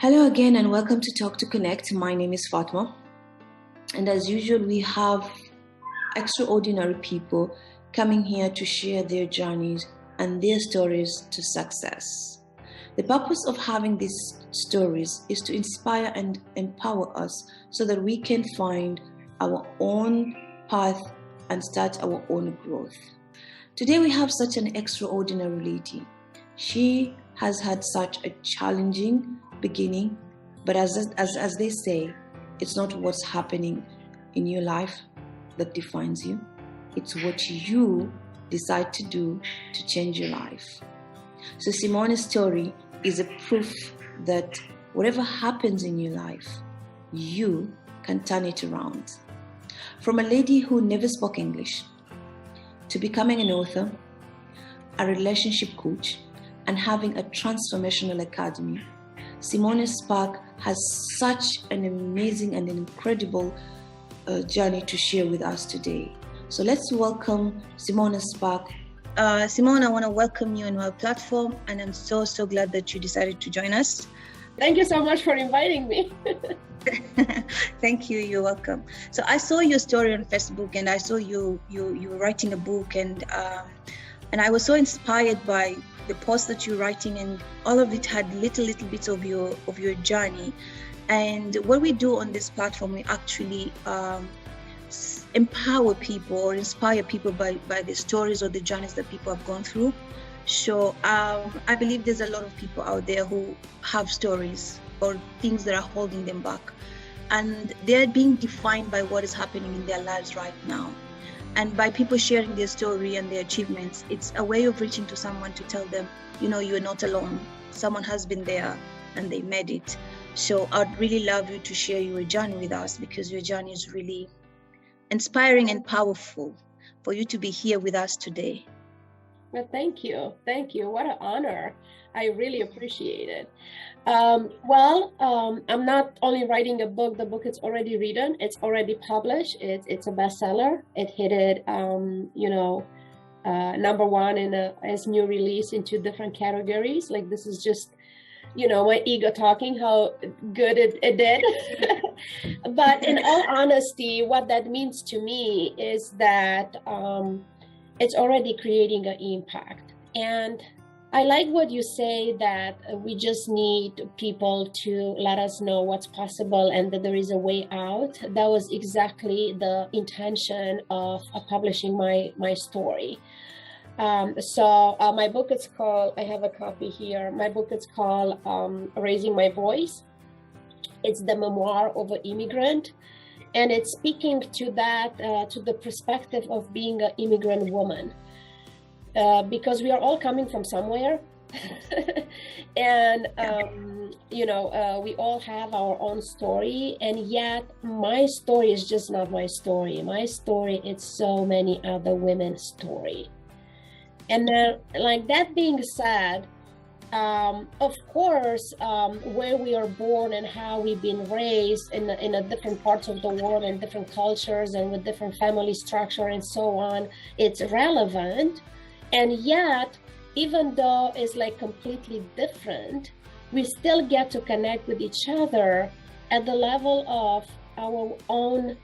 Hello again and welcome to Talk to Connect. My name is Fatma, and as usual we have extraordinary people coming here to share their journeys and their stories to success. The purpose of having these stories is to inspire and empower us so that we can find our own path and start our own growth. Today we have such an extraordinary lady. She has had such a challenging beginning, but as they say, it's not what's happening in your life that defines you. It's what you decide to do to change your life. So Simona's story is a proof that whatever happens in your life, you can turn it around. From a lady who never spoke English to becoming an author, a relationship coach, and having a transformational academy, Simona Spark has such an amazing and incredible journey to share with us today. So let's welcome Simona Spark. Simona, I want to welcome you on our platform, and I'm so glad that you decided to join us. Thank you so much for inviting me. Thank you. You're welcome. So I saw your story on Facebook, and I saw you were writing a book, and I was so inspired by the post that you're writing, and all of it had little bits of your journey. And what we do on this platform, we actually empower people or inspire people by the stories or the journeys that people have gone through. So I believe there's a lot of people out there who have stories or things that are holding them back, and they're being defined by what is happening in their lives right now. And by people sharing their story and their achievements, it's a way of reaching to someone to tell them, you're not alone. Someone has been there and they made it. So I'd really love you to share your journey with us, because your journey is really inspiring and powerful for you to be here with us today. Well, thank you. What an honor. I really appreciate it. I'm not only writing a book. The book is already written. It's already published. It's a bestseller. It hit number one as new release in 2 different categories. Like, this is just, my ego talking how good it did. But in all honesty, what that means to me is that it's already creating an impact. And I like what you say, that we just need people to let us know what's possible and that there is a way out. That was exactly the intention of publishing my story. My book is called, I have a copy here. My book is called Raising My Voice. It's the memoir of an immigrant. And it's speaking to that, to the perspective of being an immigrant woman. Because we are all coming from somewhere. And, we all have our own story. And yet my story is just not my story. My story is so many other women's story. And then, like, that being said, of course, where we are born and how we've been raised in a different parts of the world and different cultures and with different family structure and so on, it's relevant. And yet, even though it's like completely different, we still get to connect with each other at the level of our own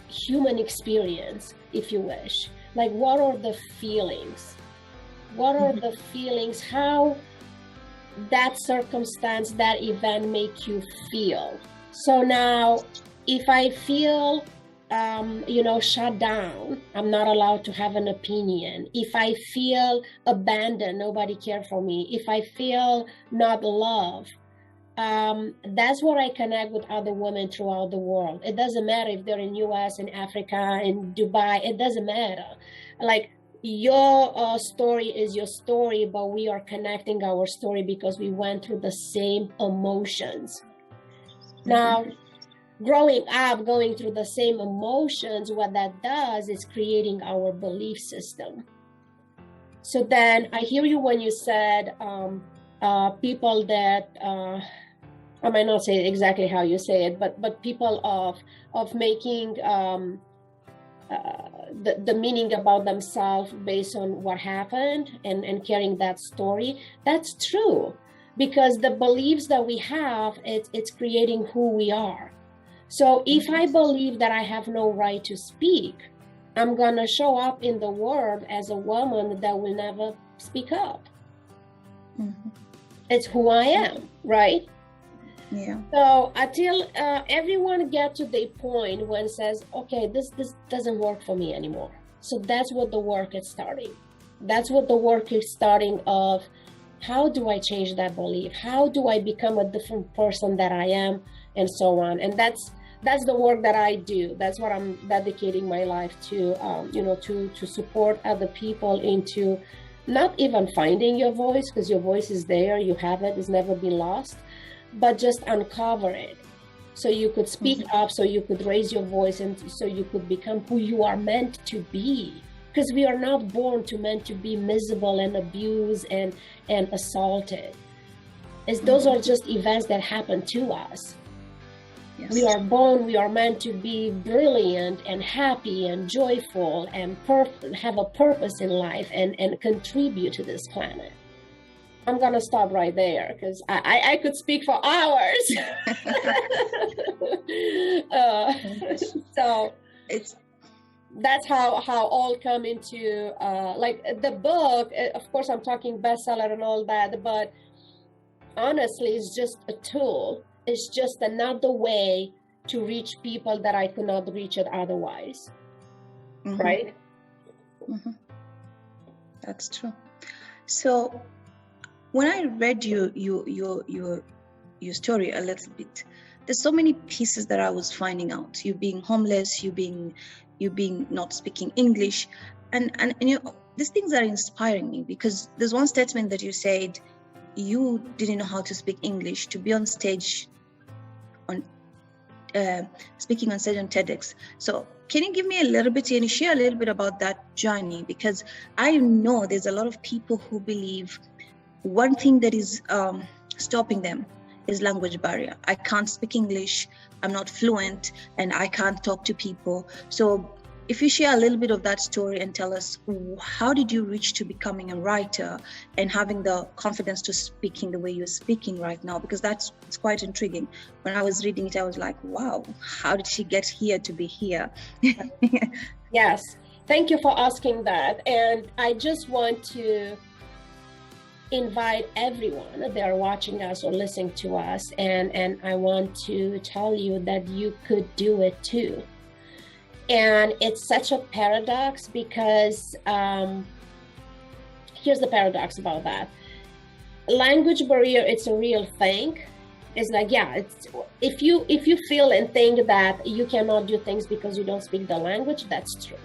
human experience, if you wish. Like, what are the feelings? What are the feelings? How that circumstance, that event make you feel? So now, if I feel shut down, I'm not allowed to have an opinion. If I feel abandoned, nobody cares for me. If I feel not loved, that's where I connect with other women throughout the world. It doesn't matter if they're in US, in Africa, in Dubai, it doesn't matter. Like, your story is your story, but we are connecting our story because we went through the same emotions. Now, growing up, going through the same emotions, what that does is creating our belief system. So then I hear you when you said people that, I might not say exactly how you say it, but people of making the meaning about themselves based on what happened and carrying that story. That's true. because the beliefs that we have, it's creating who we are. So if I believe that I have no right to speak, I'm gonna show up in the world as a woman that will never speak up. It's who I am, right? Yeah. So until everyone get to the point when it says, okay, this doesn't work for me anymore. So that's what the work is starting. That's what the work is starting of, how do I change that belief? How do I become a different person that I am, and so on. And that's the work that I do. That's what I'm dedicating my life to, to support other people into not even finding your voice, because your voice is there, you have it, it's never been lost, but just uncover it. So you could speak up, so you could raise your voice, and so you could become who you are meant to be. Because we are not born meant to be miserable and abused and assaulted. Those are just events that happen to us. Yes. We are born, we are meant to be brilliant and happy and joyful and have a purpose in life and contribute to this planet. I'm gonna stop right there because I could speak for hours. So that's how all come into like the book. Of course, I'm talking bestseller and all that, but honestly, it's just a tool. It's just another way to reach people that I could not reach it otherwise. Right? That's true. So when I read your story a little bit, there's so many pieces that I was finding out. You being homeless, you being not speaking English, and these things are inspiring me, because there's one statement that you said you didn't know how to speak English to be on stage, speaking on stage on TEDx. So can you give me a little bit, and share a little bit about that journey? Because I know there's a lot of people who believe one thing that is stopping them is language barrier. I can't speak English, I'm not fluent, and I can't talk to people. So if you share a little bit of that story and tell us, how did you reach to becoming a writer and having the confidence to speaking the way you're speaking right now? Because it's quite intriguing. When I was reading it, I was like, wow, how did she get here to be here? Yes, thank you for asking that. And I just want to invite everyone that are watching us or listening to us, and I want to tell you that you could do it too. And it's such a paradox, because here's the paradox about that. Language barrier, it's a real thing. It's like, it's if you feel and think that you cannot do things because you don't speak the language, that's true.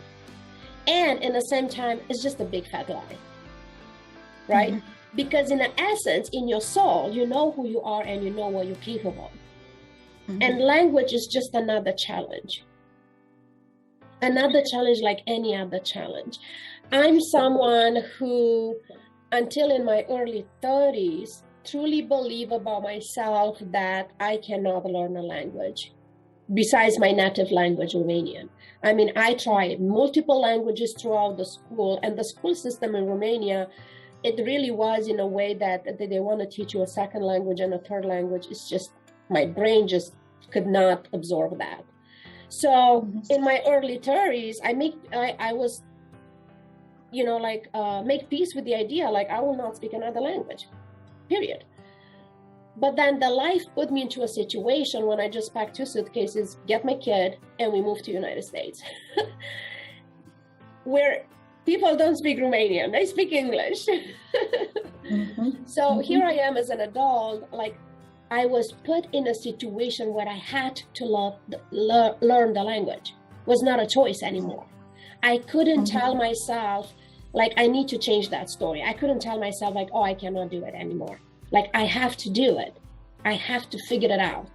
And in the same time, it's just a big fat lie, right? Because in essence, in your soul, you know who you are and you know what you're capable. And language is just another challenge. Another challenge like any other challenge. I'm someone who, until in my early 30s, truly believe about myself that I cannot learn a language besides my native language, Romanian. I mean, I tried multiple languages throughout the school, and the school system in Romania, it really was in a way that they want to teach you a second language and a third language. It's just, my brain just could not absorb that. So in my early 30s, I was, make peace with the idea, like, I will not speak another language, period. But then the life put me into a situation when I just packed 2 suitcases, get my kid, and we moved to the United States, where people don't speak Romanian, they speak English. So here I am as an adult, like, I was put in a situation where I had to learn the language. It was not a choice anymore. I couldn't tell myself, like, I need to change that story. I couldn't tell myself, like, oh, I cannot do it anymore. Like, I have to do it. I have to figure it out.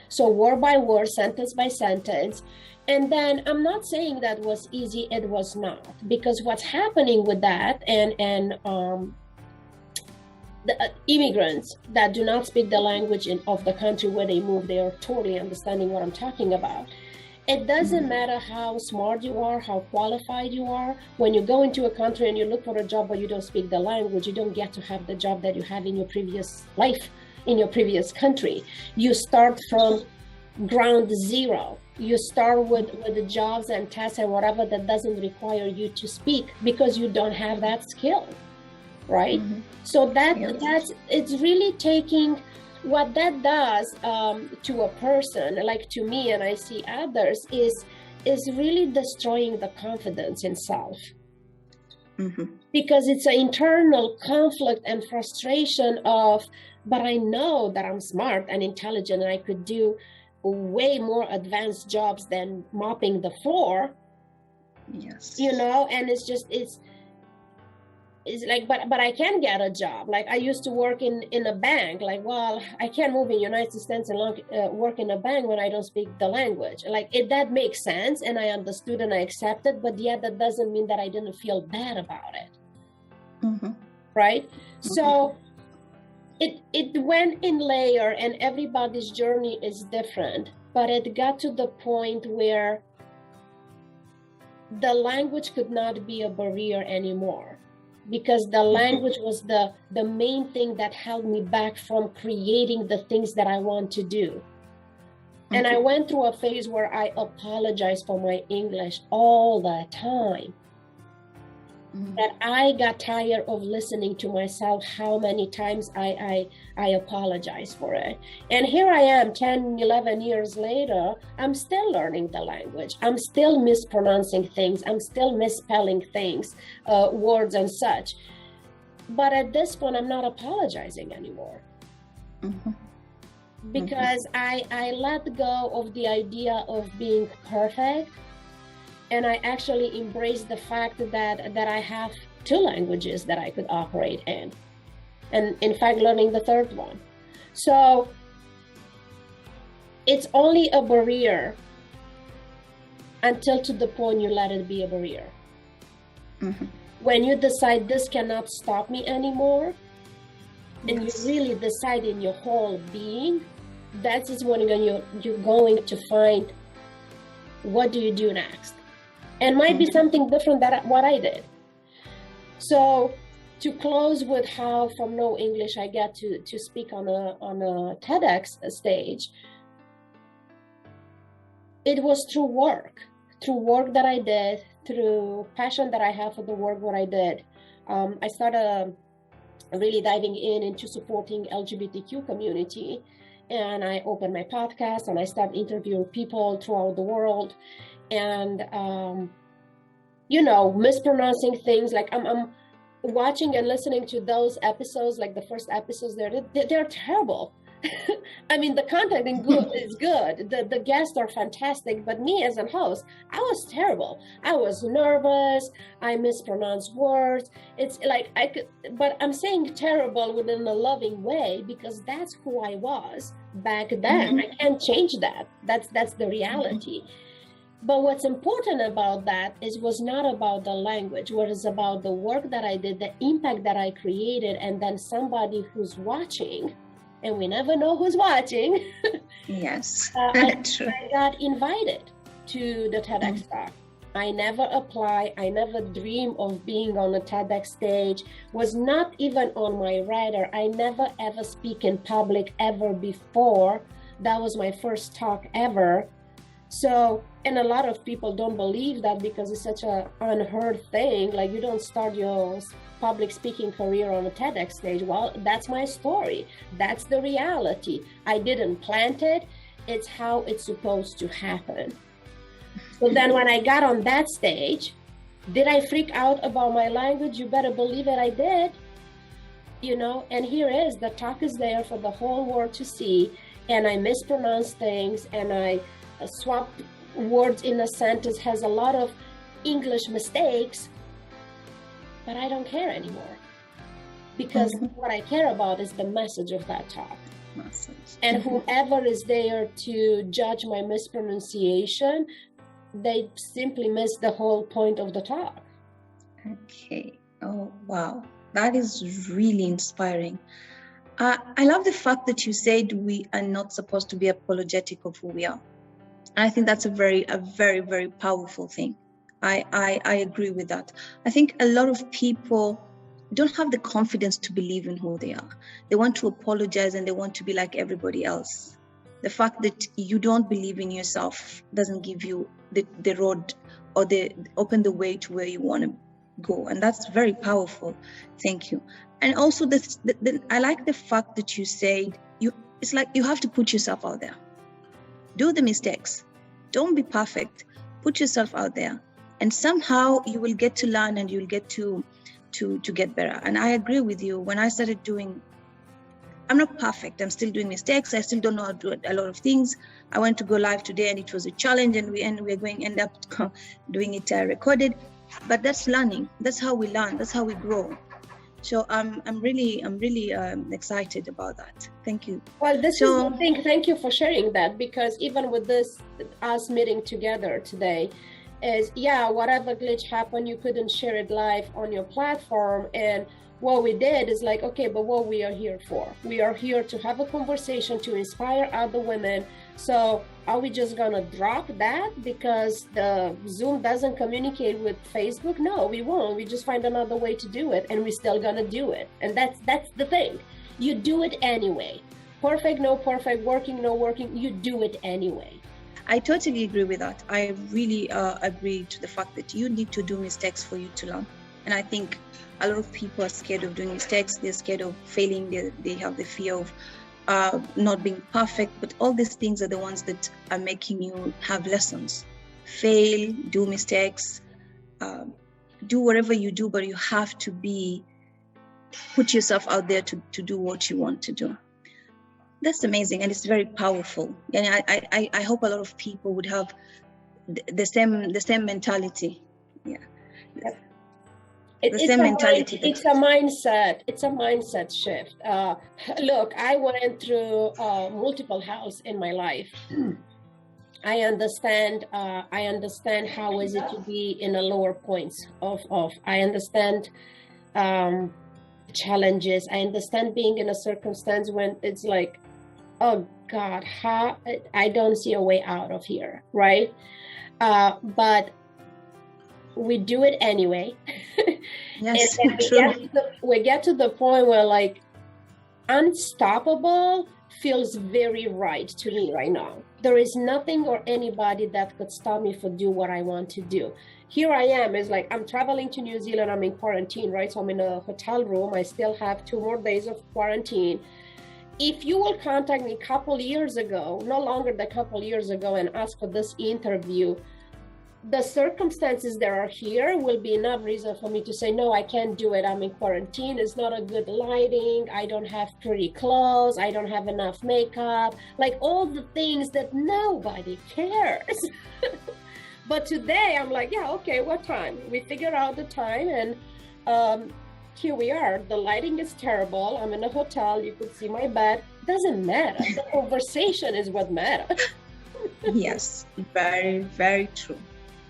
So word by word, sentence by sentence. And then I'm not saying that was easy. It was not. Because what's happening with that, and the immigrants that do not speak the language of the country where they move, they are totally understanding what I'm talking about. It doesn't matter how smart you are, how qualified you are. When you go into a country and you look for a job but you don't speak the language, you don't get to have the job that you have in your previous life, in your previous country. You start from ground zero. You start with the jobs and tests and whatever that doesn't require you to speak because you don't have that skill, right? So that's it's really taking what that does to a person, like to me, and I see others, is really destroying the confidence in self. Because it's an internal conflict and frustration of, but I know that I'm smart and intelligent and I could do way more advanced jobs than mopping the floor. Yes. You know, and it's like, but I can get a job. Like I used to work in a bank. Like, well, I can't move in United States and work in a bank when I don't speak the language. Like that makes sense, and I understood and I accepted. But yet that doesn't mean that I didn't feel bad about it. Right? So it went in layer, and everybody's journey is different. But it got to the point where the language could not be a barrier anymore, because the language was the main thing that held me back from creating the things that I want to do. And I went through a phase where I apologized for my English all the time. That I got tired of listening to myself, how many times I apologize for it. And here I am 10, 11 years later, I'm still learning the language. I'm still mispronouncing things. I'm still misspelling things, words and such. But at this point, I'm not apologizing anymore. Because I let go of the idea of being perfect. And I actually embrace the fact that I have two languages that I could operate in. And in fact, learning the third one. So it's only a barrier until to the point you let it be a barrier. When you decide this cannot stop me anymore, and you really decide in your whole being, that is when you're going to find, what do you do next? And might be something different than what I did. So to close with how from no English I got to speak on a TEDx stage, it was through work that I did, through passion that I have for the work what I did. I started really diving into supporting LGBTQ community, and I opened my podcast and I started interviewing people throughout the world. And, mispronouncing things. Like I'm watching and listening to those episodes, like the first episodes, they're terrible. I mean, the content is good. The guests are fantastic, but me as a host, I was terrible. I was nervous. I mispronounced words. It's like but I'm saying terrible within a loving way, because that's who I was back then. I can't change that. That's the reality. But what's important about that was not about the language, what is about the work that I did, the impact that I created, and then somebody who's watching, and we never know who's watching. Yes, I true. got invited to the TEDx talk. I never applied. I never dreamed of being on a TEDx stage, was not even on my radar. I never ever speak in public ever before. That was my first talk ever. So, and a lot of people don't believe that because it's such an unheard thing. Like, you don't start your public speaking career on a TEDx stage. Well, that's my story. That's the reality. I didn't plant it. It's how it's supposed to happen. So then when I got on that stage, did I freak out about my language? You better believe it, I did. And here is, the talk is there for the whole world to see. And I mispronounced things, and I swapped words in a sentence, has a lot of English mistakes, but I don't care anymore, because what I care about is the message of that talk. And whoever is there to judge my mispronunciation, they simply miss the whole point of the talk. Okay. Oh, wow. That is really inspiring. I love the fact that you said we are not supposed to be apologetic of who we are. And I think that's a very, very powerful thing. I agree with that. I think a lot of people don't have the confidence to believe in who they are. They want to apologize and they want to be like everybody else. The fact that you don't believe in yourself doesn't give you the road or open the way to where you want to go. And that's very powerful. Thank you. And also I like the fact that you said it's like you have to put yourself out there. Do the mistakes. Don't be perfect. Put yourself out there. And somehow you will get to learn and you'll get to get better. And I agree with you. When I started doing, I'm not perfect. I'm still doing mistakes. I still don't know how to do a lot of things. I went to go live today and it was a challenge, and we're going to end up doing it recorded. But that's learning. That's how we learn. That's how we grow. So I'm really excited about that. Thank you. Well, this is the thing. Thank you for sharing that, because even with us meeting together today, is whatever glitch happened, you couldn't share it live on your platform. And what we did is like, okay, but what we are here for? We are here to have a conversation, to inspire other women. So are we just gonna drop that because the Zoom doesn't communicate with Facebook? No, we won't. We just find another way to do it, and we're still gonna do it. And that's the thing. You do it anyway. Perfect, no perfect, working, no working, you do it anyway. I totally agree with that. I really agree to the fact that you need to do mistakes for you to learn. And I think a lot of people are scared of doing mistakes. They're scared of failing. They have the fear of not being perfect. But all these things are the ones that are making you have lessons. Fail, do mistakes, do whatever you do, but you have to put yourself out there to do what you want to do. That's amazing, and it's very powerful. And I hope a lot of people would have the same mentality. Yeah. Yep. It's a mindset. It's a mindset shift. Look, I went through multiple houses in my life. I understand how is it to be in the lower points of. I understand challenges. I understand being in a circumstance when it's like, oh God, how I don't see a way out of here, right? But we do it anyway. Yes, and we get to the point where like unstoppable feels very right to me right now. There is nothing or anybody that could stop me from doing what I want to do. Here I am, it's like I'm traveling to New Zealand, I'm in quarantine, right? So I'm in a hotel room. I still have 2 more days of quarantine. If you will contact me a couple years ago, no longer than a couple years ago, and ask for this interview, the circumstances that are here will be enough reason for me to say, no, I can't do it. I'm in quarantine. It's not a good lighting. I don't have pretty clothes. I don't have enough makeup. Like all the things that nobody cares. But today I'm like, yeah, okay, what time? We figured out the time, and here we are. The lighting is terrible. I'm in a hotel. You could see my bed. Doesn't matter. The conversation is what matters. Yes, very, very true.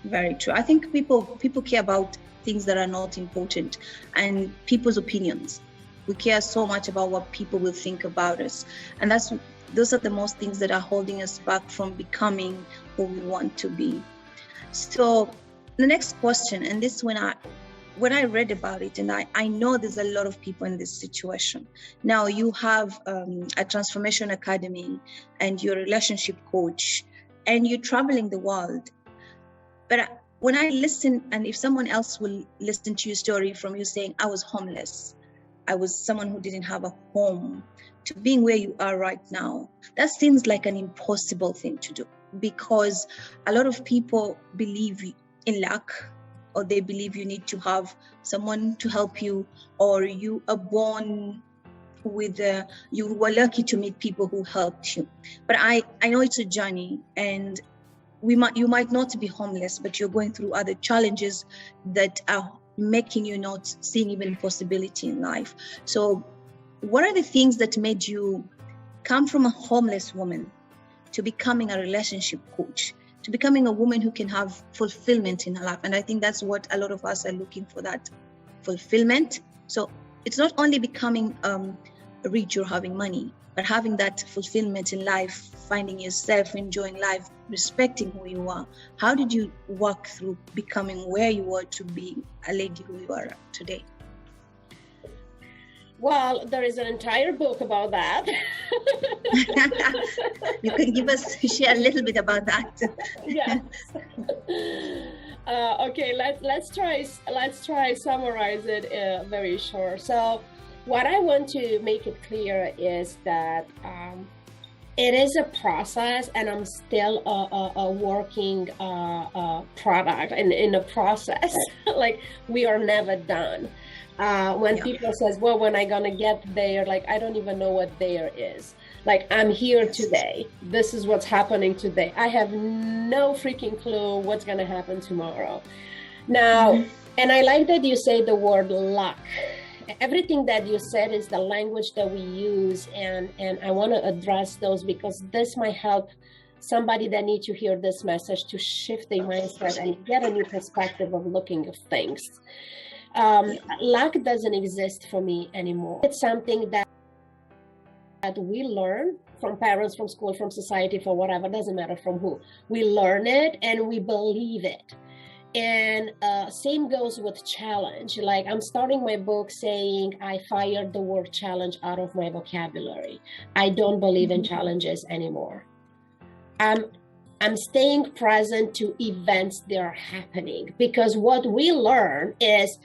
Very true. I think people care about things that are not important, and people's opinions. We care so much about what people will think about us, and those are the most things that are holding us back from becoming who we want to be. So the next question, and this when I read about it, and I know there's a lot of people in this situation. Now you have a transformation academy, and you're a relationship coach, and you're traveling the world. But when I listen, and if someone else will listen to your story from you saying, I was homeless, I was someone who didn't have a home, to being where you are right now, that seems like an impossible thing to do, because a lot of people believe in luck, or they believe you need to have someone to help you, or you are born with you were lucky to meet people who helped you. But I know it's a journey, and you might not be homeless, but you're going through other challenges that are making you not seeing even possibility in life. So what are the things that made you come from a homeless woman to becoming a relationship coach, to becoming a woman who can have fulfillment in her life? And I think that's what a lot of us are looking for, that fulfillment. So it's not only becoming rich or having money, but having that fulfillment in life, finding yourself, enjoying life, respecting who you are. How did you walk through becoming where you were to be a lady who you are today? Well, there is an entire book about that. You can share a little bit about that. Yes. Okay, let's try summarize it very short. So what I want to make it clear is that it is a process, and I'm still a working product and in a process. Like, we are never done. When people says, well, when I gonna get there, like, I don't even know what there is. Like, I'm here today. This is what's happening today. I have no freaking clue what's gonna happen tomorrow. Now, and I like that you say the word luck. Everything that you said is the language that we use, and I want to address those, because this might help somebody that needs to hear this message to shift their mindset and get a new perspective of looking at things. Luck doesn't exist for me anymore. It's something that we learn from parents, from school, from society, for whatever, doesn't matter from who. We learn it and we believe it. And same goes with challenge. Like, I'm starting my book saying I fired the word challenge out of my vocabulary. I don't believe in challenges anymore. I'm staying present to events that are happening, because what we learn is,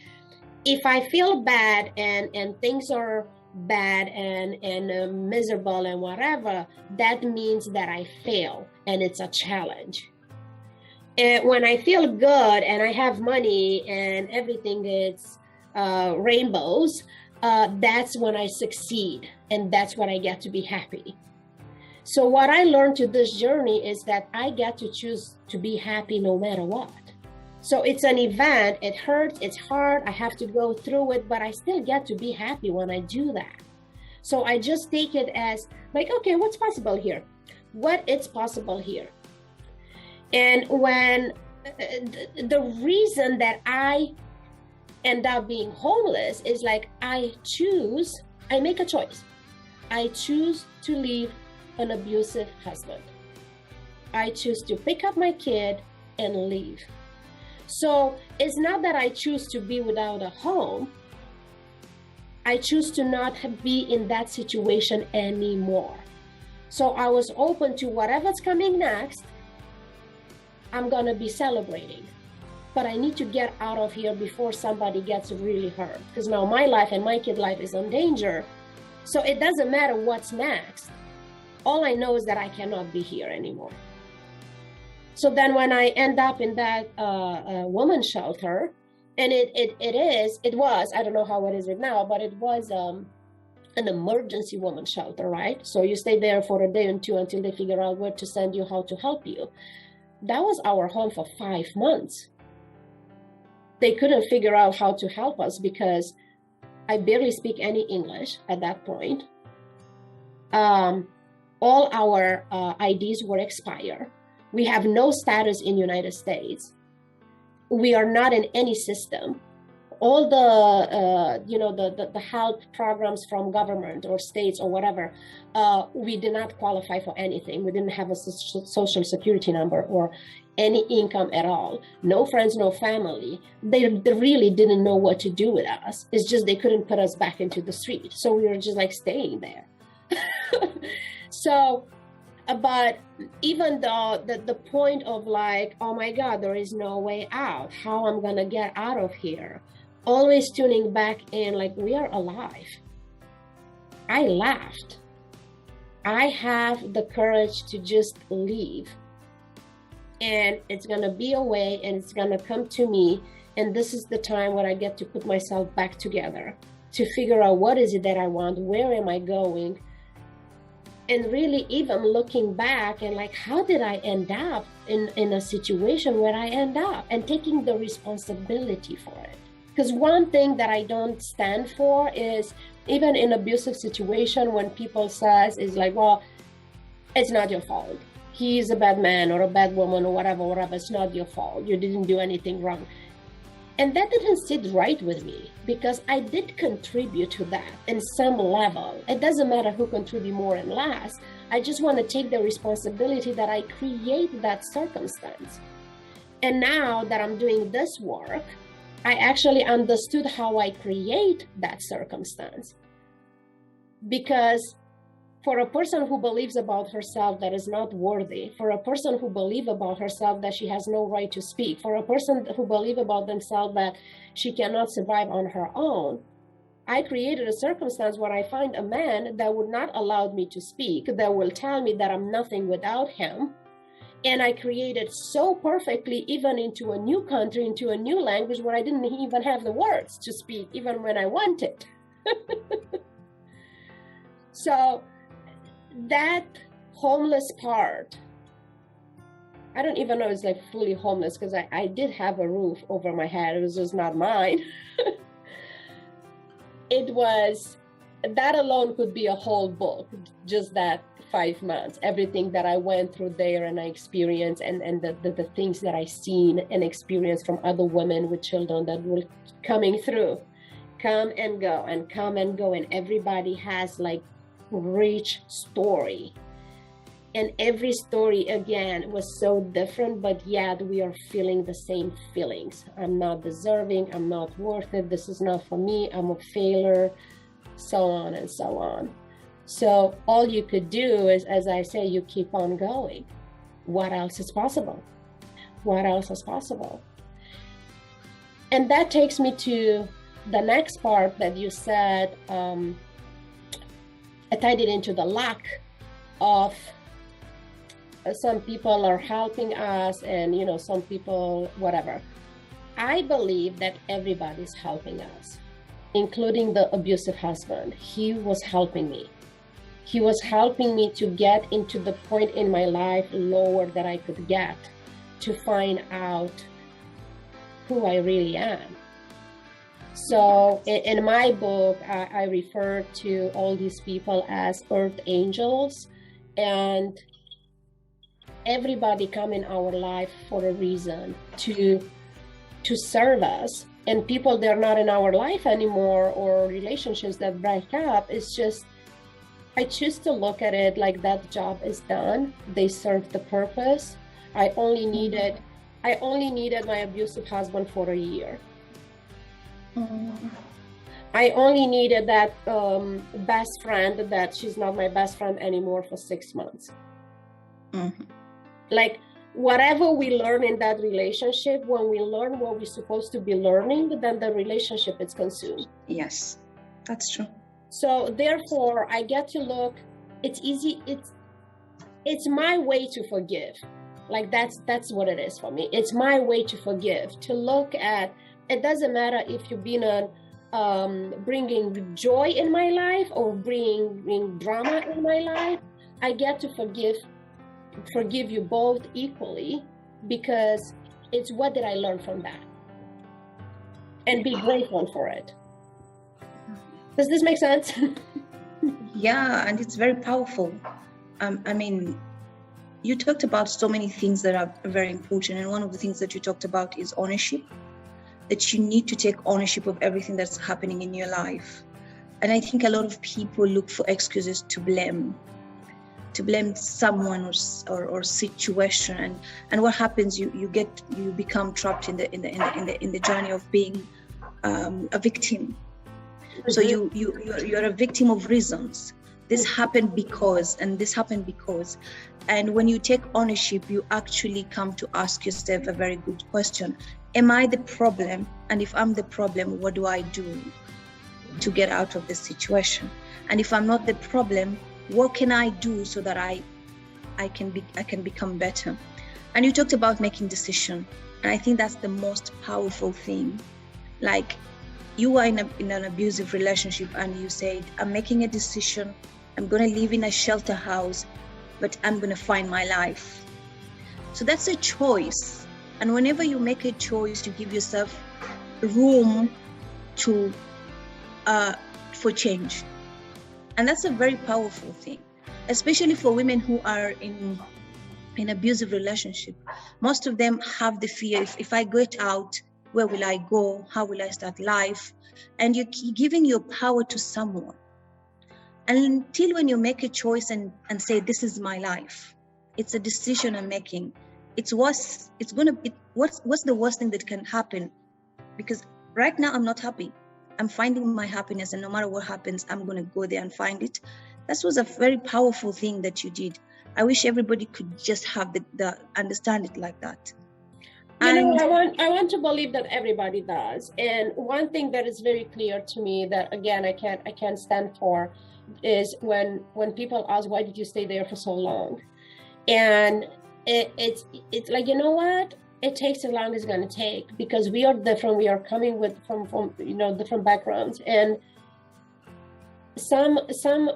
if I feel bad and things are bad and miserable and whatever, that means that I fail and it's a challenge. And when I feel good and I have money and everything is rainbows, that's when I succeed, and that's when I get to be happy. So what I learned to this journey is that I get to choose to be happy no matter what. So it's an event, it hurts, it's hard, I have to go through it, but I still get to be happy when I do that. So I just take it as like, okay, what's possible here? What is possible here? And when the reason that I end up being homeless is like, I make a choice. I choose to leave an abusive husband. I choose to pick up my kid and leave. So it's not that I choose to be without a home. I choose to not be in that situation anymore. So I was open to whatever's coming next. I'm gonna be celebrating, but I need to get out of here before somebody gets really hurt, because now my life and my kid's life is in danger. So it doesn't matter what's next. All I know is that I cannot be here anymore. So then when I end up in that women's shelter, and it was, I don't know how it is now, but it was an emergency women's shelter, right? So you stay there for a day or two until they figure out where to send you, how to help you. That was our home for 5 months. They couldn't figure out how to help us because I barely speak any English at that point. All our IDs were expired. We have no status in the United States. We are not in any system. All the help programs from government or states or whatever, we did not qualify for anything. We didn't have a social security number or any income at all. No friends, no family. They really didn't know what to do with us. It's just they couldn't put us back into the street. So we were just like staying there. So, but even though the point of like, oh my God, there is no way out, how I'm gonna get out of here, always tuning back in like, we are alive. I laughed. I have the courage to just leave, and it's gonna be away and it's gonna come to me, and this is the time when I get to put myself back together to figure out what is it that I want, where am I going. And really even looking back and like, how did I end up in a situation where I end up, and taking the responsibility for it. Because one thing that I don't stand for is, even in abusive situation, when people says is like, well, it's not your fault. He's a bad man or a bad woman or whatever, it's not your fault. You didn't do anything wrong. And that didn't sit right with me, because I did contribute to that in some level. It doesn't matter who contribute more and less. I just want to take the responsibility that I create that circumstance. And now that I'm doing this work, I actually understood how I create that circumstance. Because for a person who believes about herself that is not worthy, for a person who believes about herself that she has no right to speak, for a person who believes about themselves that she cannot survive on her own, I created a circumstance where I find a man that would not allow me to speak, that will tell me that I'm nothing without him. And I created so perfectly, even into a new country, into a new language where I didn't even have the words to speak, even when I wanted. So that homeless part, I don't even know it's like fully homeless, because I did have a roof over my head. It was just not mine. It was, that alone could be a whole book, just that 5 months, everything that I went through there and I experienced, and the things that I seen and experienced from other women with children that were coming through, come and go, and everybody has like rich story. And every story, again, was so different, but yet we are feeling the same feelings. I'm not deserving, I'm not worth it, this is not for me, I'm a failure, so on and so on. So all you could do is, as I say, you keep on going. What else is possible? What else is possible? And that takes me to the next part that you said, I tied it into the lack of some people are helping us, and some people whatever. I believe that everybody's helping us, including the abusive husband. He was helping me. He was helping me to get into the point in my life lower that I could get, to find out who I really am. So in my book, I refer to all these people as earth angels, and everybody come in our life for a reason, to serve us. And people, they're not in our life anymore, or relationships that break up, it's just, I choose to look at it like that job is done. They served the purpose. I only needed my abusive husband for a year. I only needed that best friend that she's not my best friend anymore for 6 months. Like, whatever we learn in that relationship, when we learn what we're supposed to be learning, then the relationship is consumed. Yes, that's true. So therefore, I get to look, it's easy, it's my way to forgive. Like, that's what it is for me. It's my way to forgive, to look at, it doesn't matter if you've been bringing joy in my life or bringing drama in my life. I get to forgive you both equally, because it's what did I learn from that, and be grateful for it. Does this make sense? Yeah, and it's very powerful. I mean, you talked about so many things that are very important, and one of the things that you talked about is ownership, that you need to take ownership of everything that's happening in your life. And I think a lot of people look for excuses to blame someone or situation, and what happens, you become trapped in the journey of being a victim. So you're a victim of reasons. This happened because, and this happened because. And when you take ownership, you actually come to ask yourself a very good question. Am I the problem? And if I'm the problem, what do I do to get out of this situation? And if I'm not the problem, what can I do so that I can become better? And you talked about making decisions, and I think that's the most powerful thing. Like, you were in an abusive relationship, and you said, I'm making a decision, I'm going to live in a shelter house, but I'm going to find my life. So that's a choice. And whenever you make a choice, you give yourself room for change. And that's a very powerful thing, especially for women who are in abusive relationship. Most of them have the fear, if I get out, where will I go? How will I start life? And you're giving your power to someone. And until when you make a choice and say, this is my life, it's a decision I'm making. What's the worst thing that can happen? Because right now I'm not happy. I'm finding my happiness, and no matter what happens, I'm going to go there and find it. That was a very powerful thing that you did. I wish everybody could just have the understand it like that. I want to believe that everybody does. And one thing that is very clear to me that, again, I can't stand for is when people ask, why did you stay there for so long? And it's like, you know what? It takes as long as it's going to take, because we are different. We are coming from different backgrounds, and some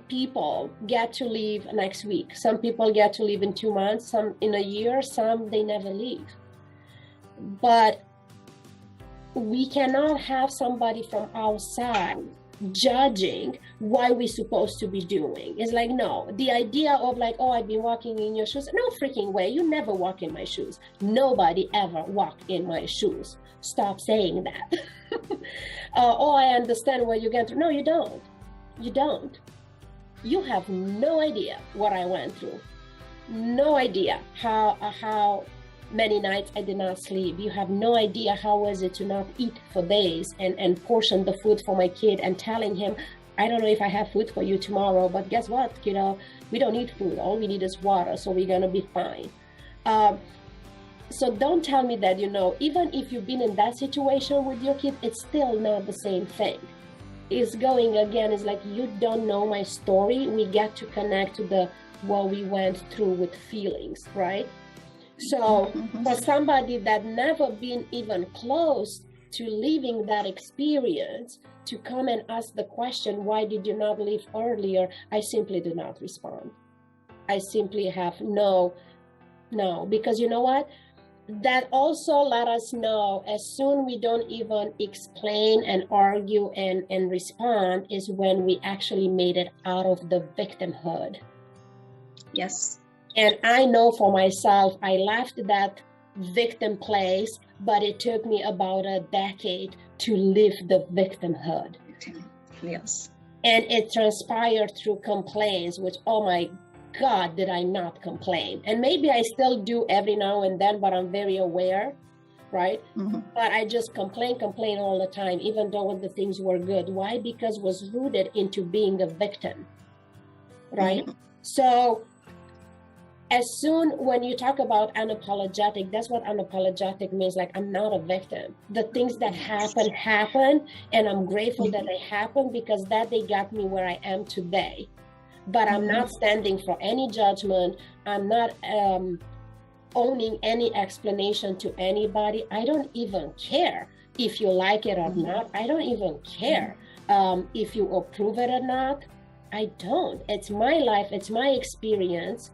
people get to leave next week. Some people get to leave in 2 months, some in a year, some they never leave. But we cannot have somebody from outside judging what we're supposed to be doing. It's like, no, the idea of like, oh, I've been walking in your shoes. No freaking way. You never walk in my shoes. Nobody ever walked in my shoes. Stop saying that. Oh, I understand what you get through. No, you don't. You don't. You have no idea what I went through. No idea how many nights I did not sleep. You have no idea how was it to not eat for days and portion the food for my kid and telling him, I don't know if I have food for you tomorrow, but guess what, kiddo? We don't need food. All we need is water, so we're going to be fine. So don't tell me that, even if you've been in that situation with your kid, it's still not the same thing. It's going again, it's like, you don't know my story. We get to connect to what we went through with feelings, right? So for somebody that never been even close to living that experience, to come and ask the question, why did you not leave earlier? I simply do not respond. I simply have no, because you know what? That also let us know, as soon we don't even explain and argue and respond, is when we actually made it out of the victimhood. Yes. And I know for myself, I left that victim place, but it took me about a decade to live the victimhood. Yes. And it transpired through complaints, which, oh my God, did I not complain? And maybe I still do every now and then, but I'm very aware, right? But I just complain all the time, even though the things were good. Why? Because it was rooted into being a victim, right? So as soon when you talk about unapologetic, that's what unapologetic means. Like, I'm not a victim. The things that happen, and I'm grateful that they happened, because that they got me where I am today. But I'm not standing for any judgment. I'm not owning any explanation to anybody. I don't even care if you like it or not. I don't even care if you approve it or not. I don't. It's my life. It's my experience.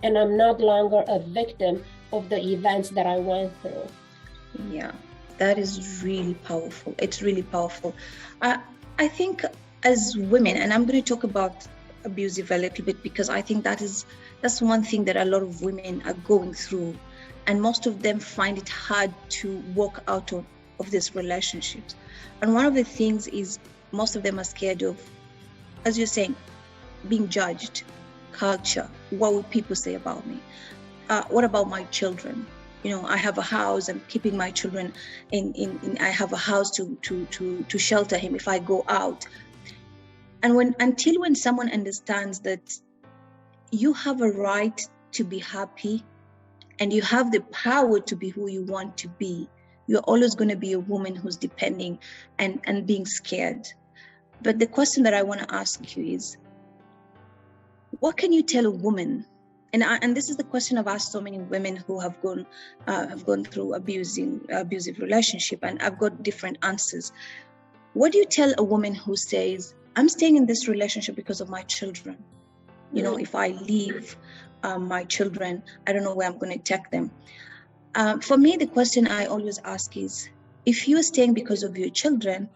And I'm not longer a victim of the events that I went through. Yeah, that is really powerful. It's really powerful. I think as women, and I'm going to talk about abusive a little bit, because I think that's one thing that a lot of women are going through, and most of them find it hard to walk out of these relationships. And one of the things is, most of them are scared of, as you're saying, being judged. Culture, what will people say about me? What about my children? I have a house, I'm keeping my children in I have a house to shelter him if I go out. And until when someone understands that you have a right to be happy and you have the power to be who you want to be, you're always going to be a woman who's depending and being scared. But the question that I want to ask you is, what can you tell a woman? And this is the question I've asked so many women who have gone through abusive relationship, and I've got different answers. What do you tell a woman who says, I'm staying in this relationship because of my children? If I leave my children, I don't know where I'm going to take them. For me, the question I always ask is, if you're staying because of your children,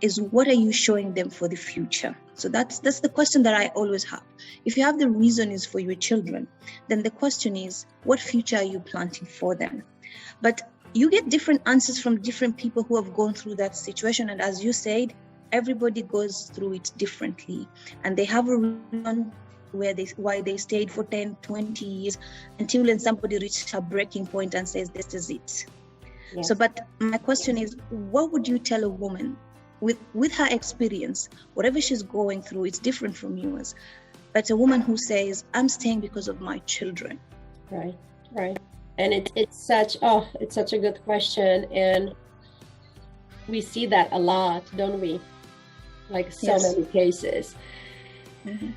is what are you showing them for the future? So that's the question that I always have. If you have the reason is for your children, then the question is, what future are you planting for them? But you get different answers from different people who have gone through that situation. And as you said, everybody goes through it differently, and they have a reason why they stayed for 10, 20 years, until when somebody reaches a breaking point and says, this is it. Yes. So, but my question is, what would you tell a woman with her experience, whatever she's going through, it's different from yours, but a woman who says, I'm staying because of my children? Right. And it's such a good question. And we see that a lot, don't we? Like so many cases. Mm-hmm.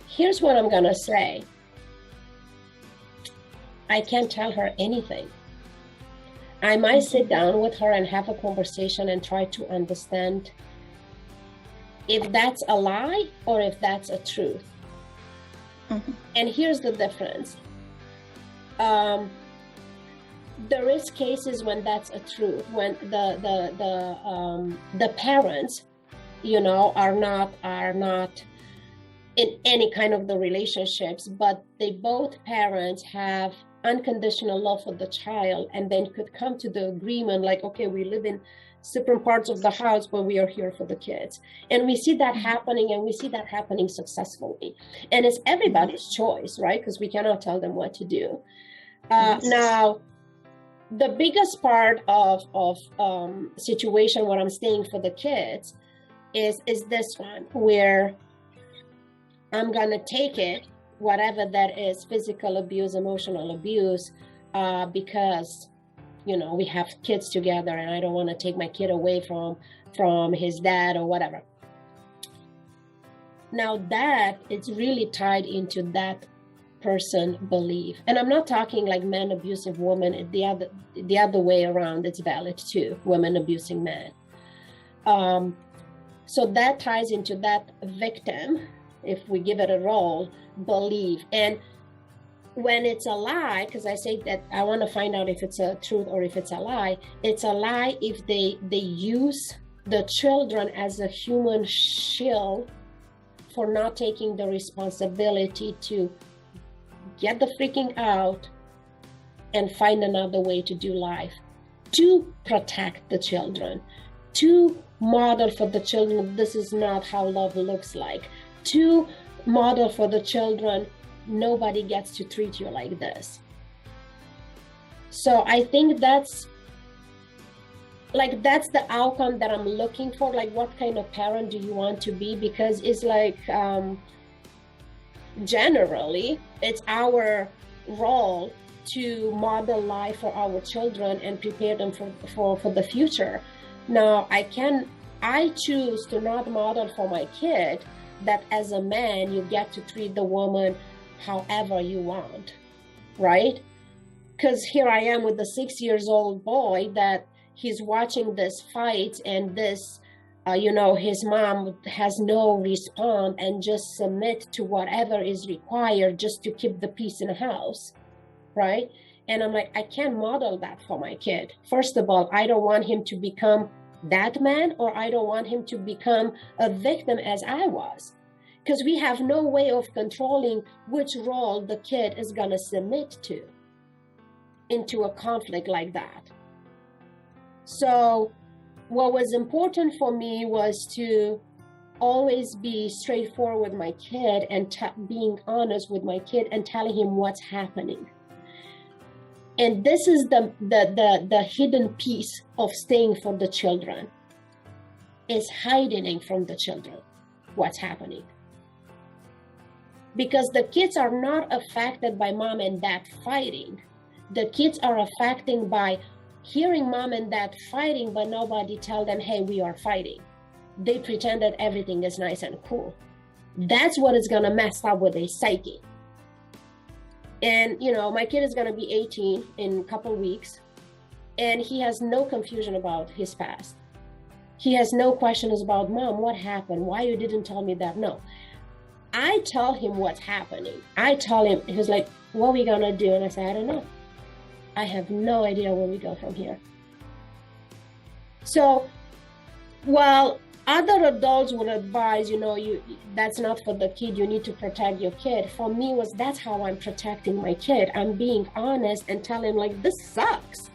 Here's what I'm gonna say. I can't tell her anything. I might sit down with her and have a conversation and try to understand if that's a lie or if that's a truth. Mm-hmm. And here's the difference. There is cases when that's a truth, when the parents, are not in any kind of the relationships, but they both parents have unconditional love for the child, and then could come to the agreement like, okay, we live in different parts of the house, but we are here for the kids. And we see that happening, and we see that happening successfully. And it's everybody's choice, right? Because we cannot tell them what to do. Now, the biggest part of situation where I'm staying for the kids is this one, where I'm gonna take it, whatever that is, physical abuse, emotional abuse, because we have kids together, and I don't want to take my kid away from his dad or whatever. Now that it's really tied into that person belief, and I'm not talking like men abusing women. The other way around, it's valid too. Women abusing men. So that ties into that victim, if we give it a role, belief. And when it's a lie, because I say that I want to find out if it's a truth or if it's a lie, it's a lie if they use the children as a human shield for not taking the responsibility to get the freaking out and find another way to do life, to protect the children, to model for the children, this is not how love looks like, to model for the children, nobody gets to treat you like this. So I think that's the outcome that I'm looking for. Like, what kind of parent do you want to be? Because it's like, generally, it's our role to model life for our children and prepare them for the future. Now, I choose to not model for my kid that as a man, you get to treat the woman however you want, right? Because here I am with the 6-year-old boy that he's watching this fight, and this, his mom has no response and just submit to whatever is required just to keep the peace in the house, right? And I'm like, I can't model that for my kid. First of all, I don't want him to become that man, or I don't want him to become a victim as I was, because we have no way of controlling which role the kid is going to submit to into a conflict like that. So what was important for me was to always be straightforward with my kid and being honest with my kid and telling him what's happening. And this is the hidden piece of staying for the children, is hiding from the children what's happening. Because the kids are not affected by mom and dad fighting. The kids are affected by hearing mom and dad fighting, but nobody tell them, hey, we are fighting. They pretend that everything is nice and cool. That's what is gonna mess up with their psyche. And, my kid is going to be 18 in a couple weeks, and he has no confusion about his past. He has no questions about, Mom, what happened? Why you didn't tell me that? No. I tell him what's happening. I tell him, he was like, what are we going to do? And I said, I don't know. I have no idea where we go from here. So, while Other adults would advise, that's not for the kid, you need to protect your kid. For me, that's how I'm protecting my kid. I'm being honest and telling him, like, this sucks.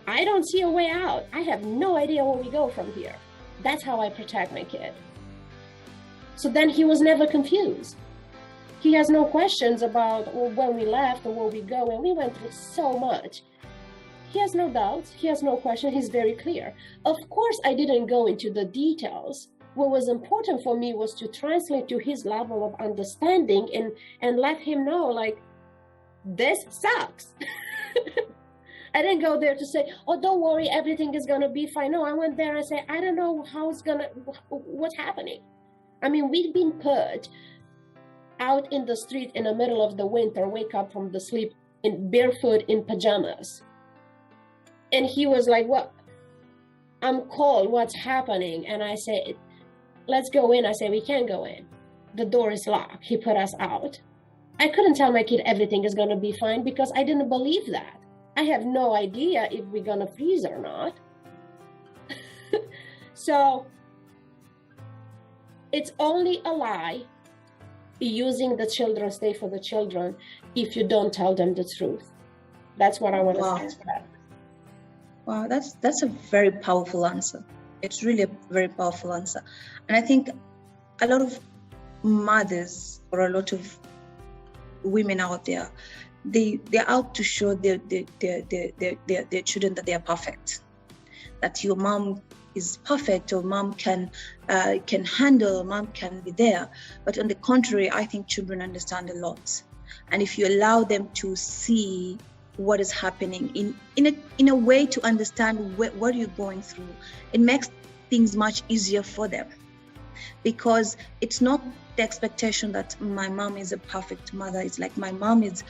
I don't see a way out. I have no idea where we go from here. That's how I protect my kid. So then he was never confused. He has no questions about when we left or where we go, and we went through so much. He has no doubts. He has no question. He's very clear. Of course, I didn't go into the details. What was important for me was to translate to his level of understanding and let him know, like, this sucks. I didn't go there to say, oh, don't worry, everything is going to be fine. No, I went there and said, I don't know what's happening. I mean, we've been put out in the street in the middle of the winter, wake up from the sleep in barefoot in pajamas. And he was like, what? I'm cold, what's happening? And I said, let's go in. I said, we can't go in. The door is locked. He put us out. I couldn't tell my kid everything is going to be fine because I didn't believe that. I have no idea if we're going to freeze or not. So it's only a lie using the children's day for the children if you don't tell them the truth. That's what I want to say. Wow, that's a very powerful answer. It's really a very powerful answer. And I think a lot of mothers or a lot of women out there, they're out to show their children that they are perfect, that your mom is perfect, or mom can handle, mom can be there. But on the contrary, I think children understand a lot. And if you allow them to see what is happening in a way to understand what you're going through, it makes things much easier for them. Because it's not the expectation that my mom is a perfect mother. It's like my mom is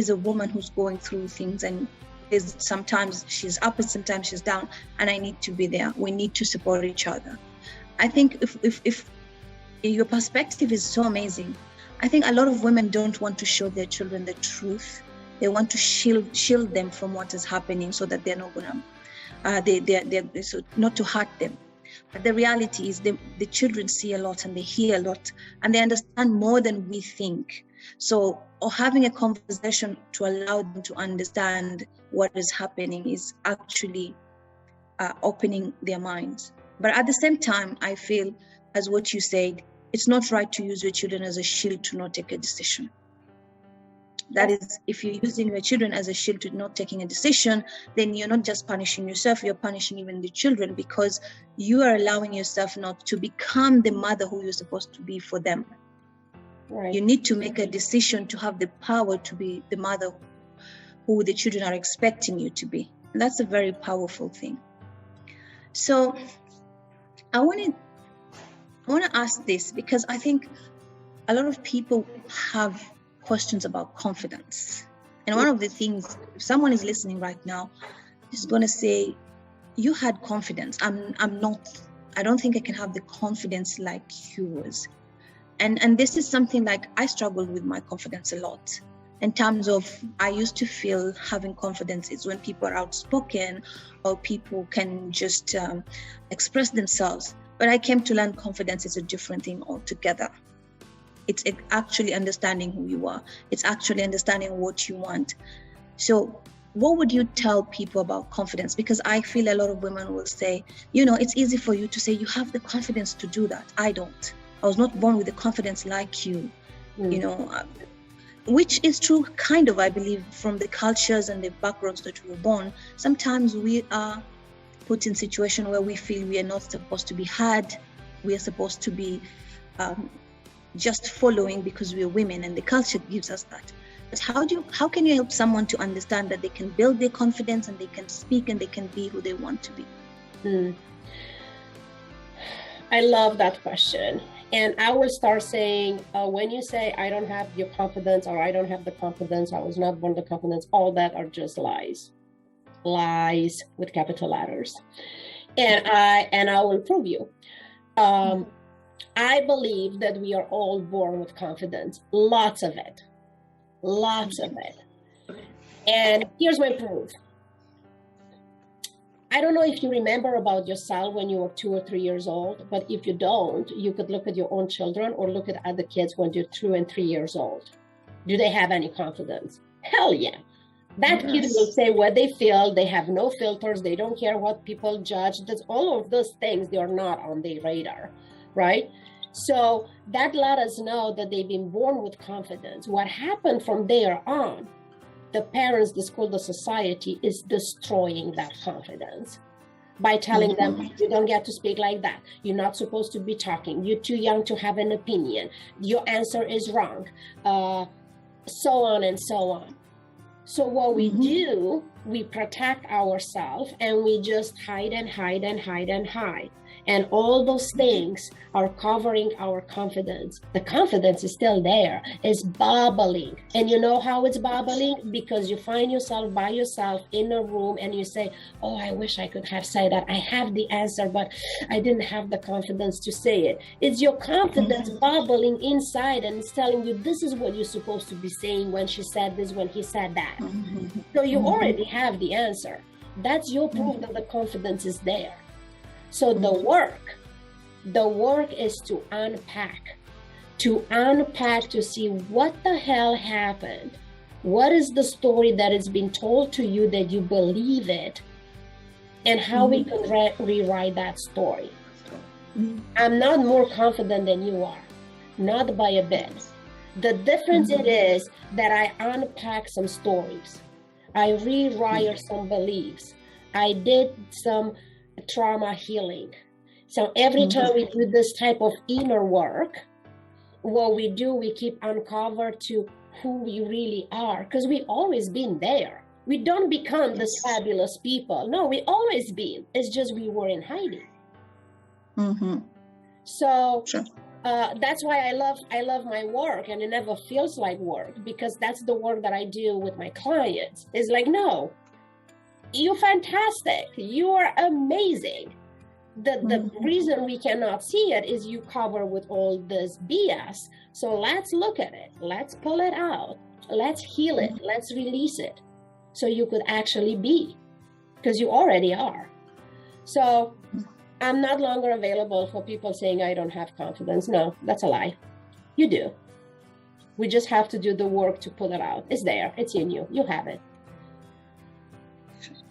a woman who's going through things, and sometimes she's up and sometimes she's down, and I need to be there. We need to support each other. I think if your perspective is so amazing, I think a lot of women don't want to show their children the truth. They want to shield them from what is happening so that they're not gonna, so not to hurt them. But the reality is the children see a lot and they hear a lot and they understand more than we think. So, or having a conversation to allow them to understand what is happening is actually opening their minds. But at the same time, I feel, as what you said, it's not right to use your children as a shield to not take a decision. That is, if you're using your children as a shield to not taking a decision, then you're not just punishing yourself, you're punishing even the children, because you are allowing yourself not to become the mother who you're supposed to be for them. Right. You need to make a decision to have the power to be the mother who the children are expecting you to be. And that's a very powerful thing. So I want to ask this, because I think a lot of people have questions about confidence. And one of the things, if someone is listening right now, is going to say, you had confidence. I don't think I can have the confidence like yours. And this is something like I struggled with my confidence a lot. In terms of, I used to feel having confidence is when people are outspoken or people can just express themselves. But I came to learn confidence is a different thing altogether. It's actually understanding who you are. It's actually understanding what you want. So what would you tell people about confidence? Because I feel a lot of women will say, it's easy for you to say you have the confidence to do that. I don't. I was not born with the confidence like you, which is true, kind of, I believe, from the cultures and the backgrounds that we were born. Sometimes we are put in situations where we feel we are not supposed to be heard. We are supposed to be just following because we are women, and the culture gives us that. But how can you help someone to understand that they can build their confidence and they can speak and they can be who they want to be? I love that question. And I will start saying, when you say, I don't have your confidence, or I don't have the confidence, I was not born with the confidence, all that are just lies. Lies with capital letters. And I will prove you. I believe that we are all born with confidence. Lots of it. And here's my proof. I don't know if you remember about yourself when you were 2 or 3 years old, but if you don't, you could look at your own children or look at other kids when they're 2 and 3 years old. Do they have any confidence? Hell yeah. That kid will say what they feel. They have no filters. They don't care what people judge. That's all of those things. They are not on their radar, right? So that let us know that they've been born with confidence. What happened from there on, the parents, the school, the society is destroying that confidence by telling them, you don't get to speak like that. You're not supposed to be talking. You're too young to have an opinion. Your answer is wrong. So on and so on. So what we do, we protect ourselves and we just hide and hide and hide and hide. And all those things are covering our confidence. The confidence is still there. It's bubbling. And you know how it's bubbling? Because you find yourself by yourself in a room and you say, oh, I wish I could have said that. I have the answer, but I didn't have the confidence to say it. It's your confidence bubbling inside and it's telling you, this is what you're supposed to be saying when she said this, when he said that. So you already have the answer. That's your proof that the confidence is there. So the work is to unpack to see what the hell happened. What is the story that is being told to you that you believe it, and how we can rewrite that story. I'm not more confident than you are, not by a bit. The difference it is that I unpack some stories. I rewrite some beliefs. I did some trauma healing. So every time we do this type of inner work, what we do, we keep uncovered to who we really are, because we always been there. We don't become this fabulous people. No, we always been. It's just we were in hiding. So that's why I love my work, and it never feels like work, because that's the work that I do with my clients. It's like, no, you're fantastic. You are amazing. The reason we cannot see it is you cover with all this BS. So let's look at it. Let's pull it out. Let's heal it. Let's release it. So you could actually be, because you already are. So I'm not longer available for people saying I don't have confidence. No, that's a lie. You do. We just have to do the work to pull it out. It's there. It's in you. You have it.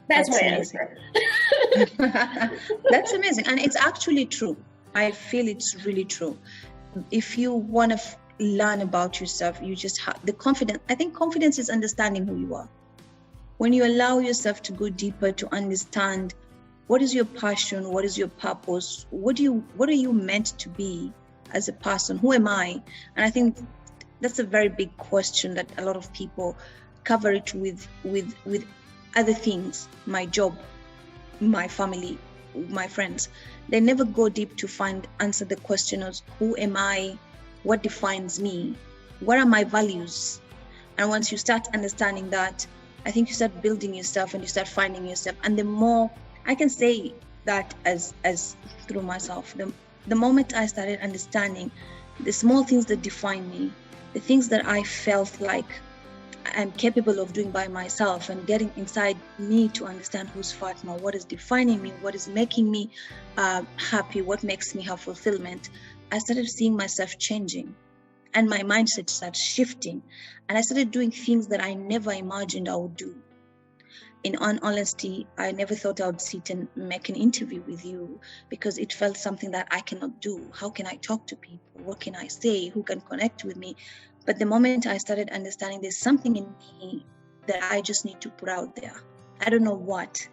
That's my answer. That's amazing. And it's actually true. I feel it's really true. If you want to learn about yourself, you just have the confidence. I think confidence is understanding who you are. When you allow yourself to go deeper, to understand what is your passion, what is your purpose, what are you meant to be as a person? Who am I? And I think that's a very big question that a lot of people cover it with other things, my job, my family, my friends. They never go deep to answer the question of who am I, what defines me, what are my values? And once you start understanding that, I think you start building yourself and you start finding yourself. And the more, I can say that as through myself, the moment I started understanding the small things that define me, the things that I felt like I'm capable of doing by myself, and getting inside me to understand who's Fatma, what is defining me, what is making me happy, what makes me have fulfillment, I started seeing myself changing and my mindset started shifting, and I started doing things that I never imagined I would do. In all honesty, I never thought I would sit and make an interview with you, because it felt something that I cannot do. How can I talk to people? What can I say? Who can connect with me? But the moment I started understanding there's something in me that I just need to put out there. I don't know what,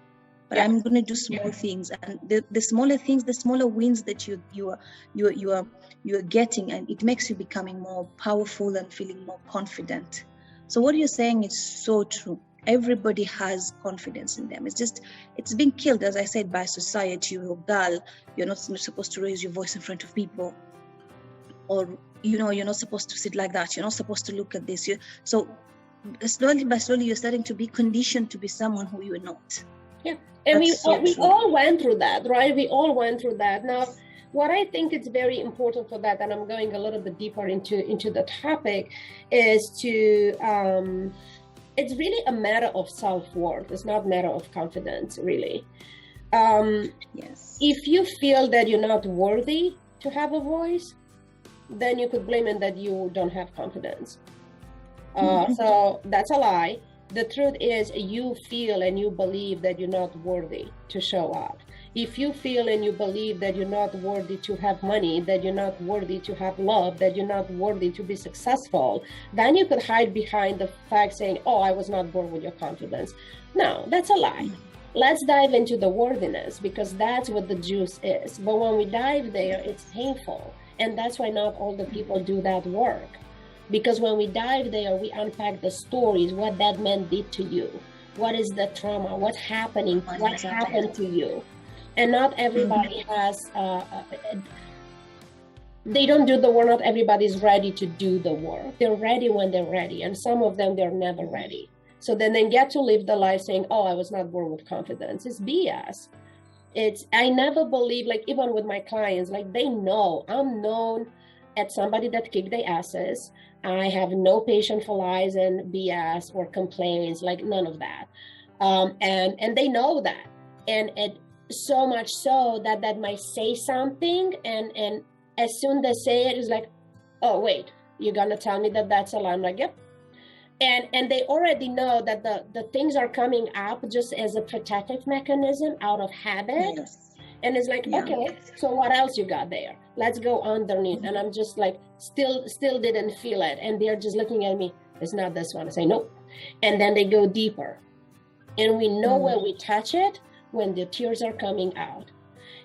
but I'm going to do small things, and the smaller things, the smaller wins that you are getting, and it makes you becoming more powerful and feeling more confident. So what you're saying is so true. Everybody has confidence in them. It's been killed, as I said, by society. You're a girl, you're not supposed to raise your voice in front of people, or you're not supposed to sit like that. You're not supposed to look at this. So slowly by slowly, you're starting to be conditioned to be someone who you're not. Yeah, and we all went through that, right? We all went through that. Now, what I think is very important for that, and I'm going a little bit deeper into the topic, is to it's really a matter of self-worth. It's not a matter of confidence, really. Yes. If you feel that you're not worthy to have a voice, then you could blame it that you don't have confidence. So that's a lie. The truth is, you feel and you believe that you're not worthy to show up. If you feel and you believe that you're not worthy to have money, that you're not worthy to have love, that you're not worthy to be successful, then you could hide behind the fact saying, oh, I was not born with your confidence. No, that's a lie. Let's dive into the worthiness, because that's what the juice is. But when we dive there, it's painful. And that's why not all the people do that work. Because when we dive there, we unpack the stories, what that man did to you. What is the trauma? What's happening? What happened to you? And not everybody has, they don't do the work. Not everybody's ready to do the work. They're ready when they're ready. And some of them, they're never ready. So then they get to live the life saying, oh, I was not born with confidence. It's BS. I never believe, like even with my clients, like they know I'm known as somebody that kicked their asses. I have no patience for lies and BS or complaints, like none of that. And they know that. And it so much so that might say something. And as soon as they say it, it's like, oh, wait, you're going to tell me that that's a lie? I'm like, yep. And they already know that the things are coming up just as a protective mechanism out of habit. Yes. And it's like, okay, so what else you got there? Let's go underneath. And I'm just like, still didn't feel it. And they're just looking at me, it's not this one. I say, nope. And then they go deeper. And we know where we touch it when the tears are coming out.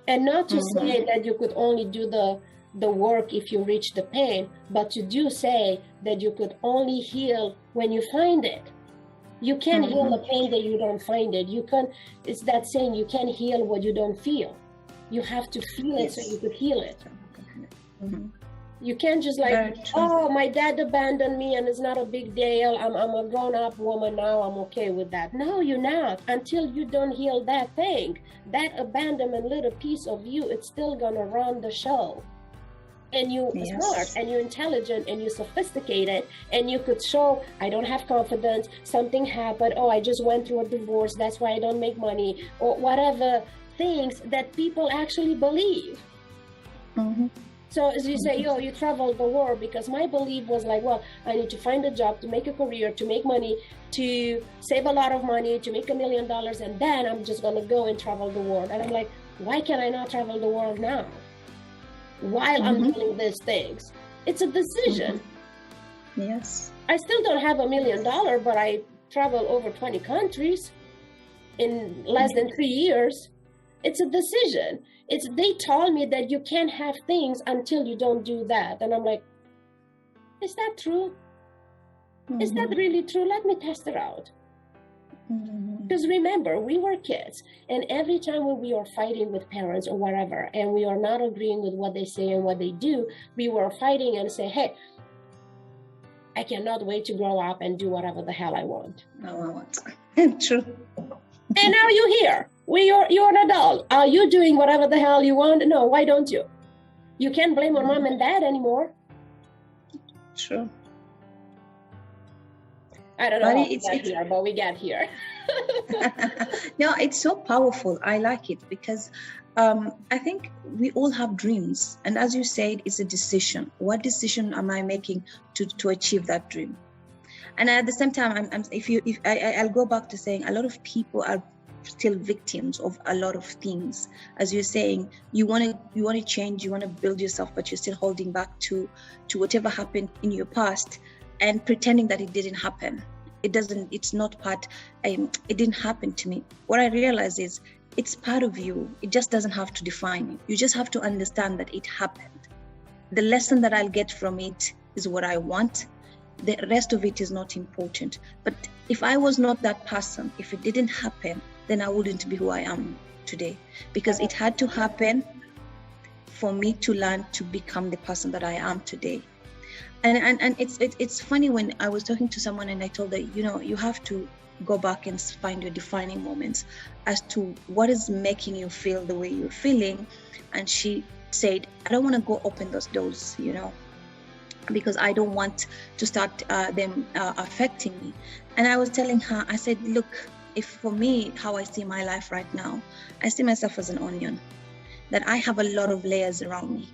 And not to say that you could only do the work if you reach the pain, but to do say that you could only heal when you find it. You can't heal the pain that you don't find it. You can, it's that saying, you can't heal what you don't feel. You have to feel it so you could heal it. You can't just like, oh, my dad abandoned me and it's not a big deal. I'm a grown-up woman now. I'm okay with that. No, you're not. Until you don't heal that thing, that abandonment little piece of you, it's still gonna run the show. And you're smart and you're intelligent and you're sophisticated and you could show, I don't have confidence, something happened, oh, I just went through a divorce, that's why I don't make money, or whatever things that people actually believe. So as you say, yo, you travel the world, because my belief was like, well, I need to find a job, to make a career, to make money, to save a lot of money, to make $1 million, and then I'm just gonna go and travel the world. And I'm like, why can I not travel the world now? While I'm doing these things. It's a decision. Yes. I still don't have $1 million, but I travel over 20 countries in less than 3 years. It's a decision. They told me that you can't have things until you don't do that. And I'm like, is that true? Is that really true? Let me test it out. Because remember, we were kids, and every time when we are fighting with parents or whatever, and we are not agreeing with what they say and what they do, we were fighting and say, hey, I cannot wait to grow up and do whatever the hell I want. True. And now you're here. You're an adult. Are you doing whatever the hell you want? No, why don't you? You can't blame your mom and dad anymore. True. I don't know how we got here, but we got here. No, it's so powerful. I like it because I think we all have dreams. And as you said, it's a decision. What decision am I making to achieve that dream? And at the same time, I'll go back to saying a lot of people are still victims of a lot of things. As you're saying, you want to change, you want to build yourself, but you're still holding back to whatever happened in your past and pretending that it didn't happen. It didn't happen to me. What I realize is it's part of you. It just doesn't have to define you. You just have to understand that it happened. The lesson that I'll get from it is what I want. The rest of it is not important. But if I was not that person, if it didn't happen, then I wouldn't be who I am today, because it had to happen for me to learn to become the person that I am today. And it's funny when I was talking to someone and I told her, you have to go back and find your defining moments as to what is making you feel the way you're feeling. And she said, I don't want to go open those doors, because I don't want to start them affecting me. And I was telling her, I said, look, if for me, how I see my life right now, I see myself as an onion, that I have a lot of layers around me.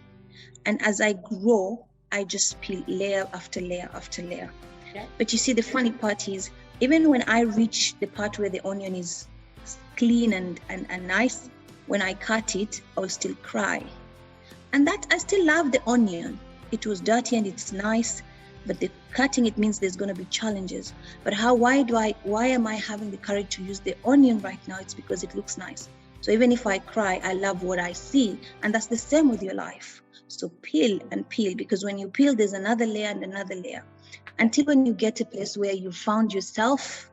And as I grow, I just peel layer after layer after layer. Yeah. But you see, the funny part is, even when I reach the part where the onion is clean and nice, when I cut it, I'll still cry. And that I still love the onion. It was dirty and it's nice, but the cutting, it means there's going to be challenges. But why am I having the courage to use the onion right now? It's because it looks nice. So even if I cry, I love what I see. And that's the same with your life. So peel and peel, because when you peel, there's another layer and another layer, until when you get to a place where you found yourself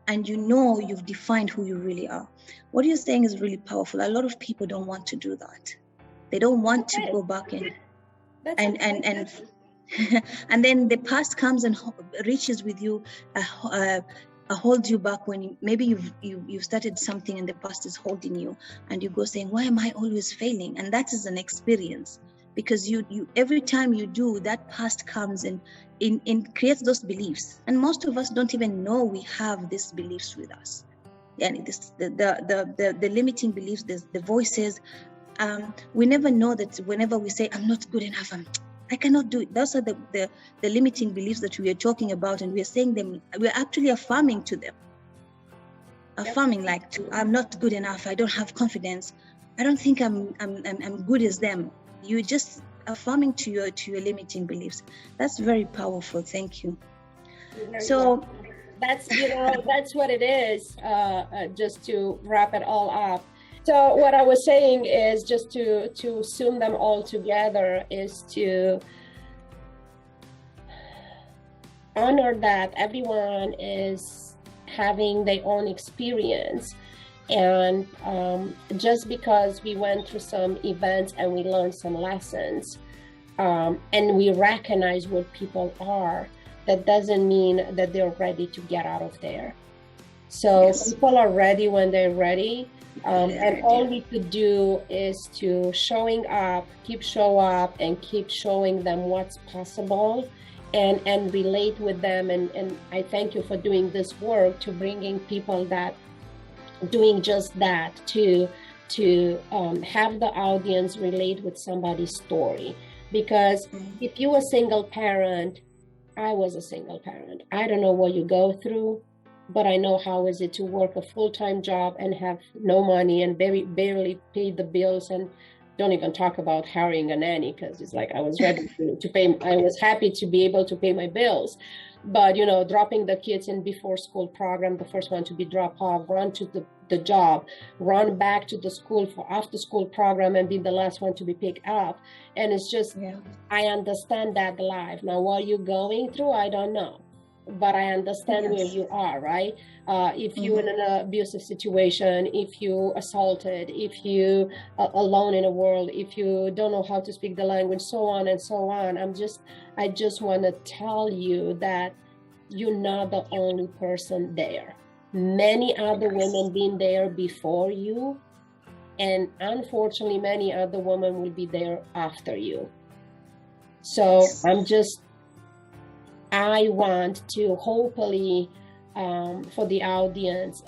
and you know you've defined who you really are. What you're saying is really powerful. A lot of people don't want to do that. They don't want to go back and then the past comes and reaches with you, holds you back when maybe you've started something and the past is holding you, and you go saying, why am I always failing? And that is an experience, because you every time you do, that past comes and creates those beliefs, and most of us don't even know we have these beliefs with us. And the limiting beliefs, the voices, we never know that whenever we say, I'm not good enough, I cannot do it. Those are the limiting beliefs that we are talking about, and we are saying them, we're actually affirming to them. Affirming, like, I'm not good enough, I don't have confidence, I don't think I'm good as them. You're just affirming to your limiting beliefs. That's very powerful. Thank you. So that's that's what it is. Just to wrap it all up. So what I was saying is, just to sum them all together, is to honor that everyone is having their own experience. And just because we went through some events and we learned some lessons, and we recognize what people are, that doesn't mean that they're ready to get out of there. So yes. People are ready when they're ready. And all we could do is to keep show up and keep showing them what's possible, and relate with them. And I thank you for doing this work, to bringing people that doing just that, to have the audience relate with somebody's story. Because if you're a single parent, I was a single parent, I don't know what you go through, but I know how is it to work a full-time job and have no money and barely pay the bills, and don't even talk about hiring a nanny, because it's like I was ready to pay. I was happy to be able to pay my bills, but dropping the kids in before school program, the first one to be dropped off, run to the job, run back to the school for after school program, and be the last one to be picked up. And it's just, I understand that life. Now, what you're going through, I don't know, but I understand where you are, right? If you're in an abusive situation, if you assaulted, if you are alone in a world, if you don't know how to speak the language, so on and so on. I just want to tell you that you're not the only person there. Many other women been there before you, and unfortunately, many other women will be there after you. So I want to hopefully, for the audience,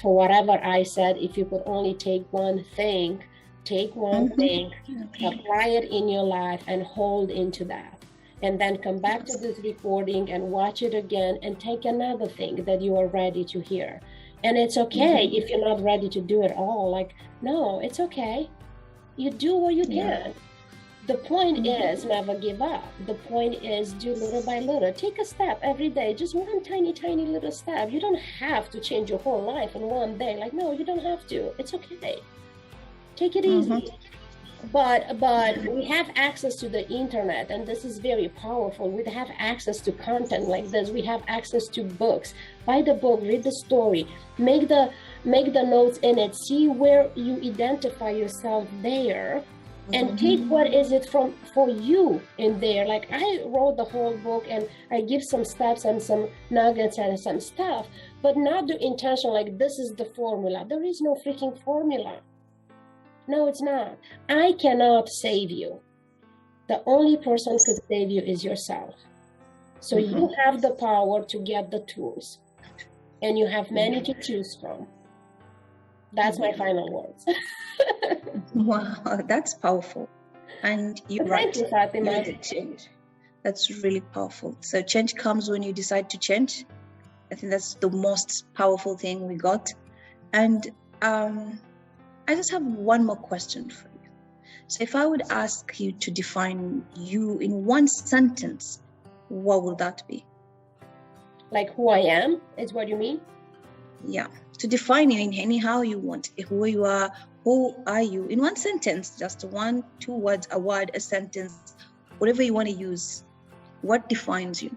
for whatever I said, if you could only take one thing, apply it in your life and hold into that. And then come back to this recording and watch it again and take another thing that you are ready to hear. And it's okay if you're not ready to do it all. Like, no, it's okay. You do what you can. The point is never give up. The point is do little by little. Take a step every day, just one tiny, tiny little step. You don't have to change your whole life in one day. Like, no, you don't have to. It's okay. Take it easy. But we have access to the internet, and this is very powerful. We have access to content like this. We have access to books. Buy the book, read the story, make the notes in it, see where you identify yourself there. And take what is it for you in there. Like, I wrote the whole book and I give some steps and some nuggets and some stuff, but not the intention like this is the formula. There is no freaking formula. No, it's not. I cannot save you. The only person who could save you is yourself. So you have the power to get the tools. and you have many to choose from. That's my final words. Wow, that's powerful. And you're right. Thank you, Fatima. You did change. That's really powerful. So change comes when you decide to change. I think that's the most powerful thing we got. And I just have one more question for you. So if I would ask you to define you in one sentence, what would that be? Like who I am, is what you mean? Yeah, to define you in anyhow you want, who you are, who are you, in one sentence, just 1, 2 words, a word, a sentence, whatever you want to use. What defines you?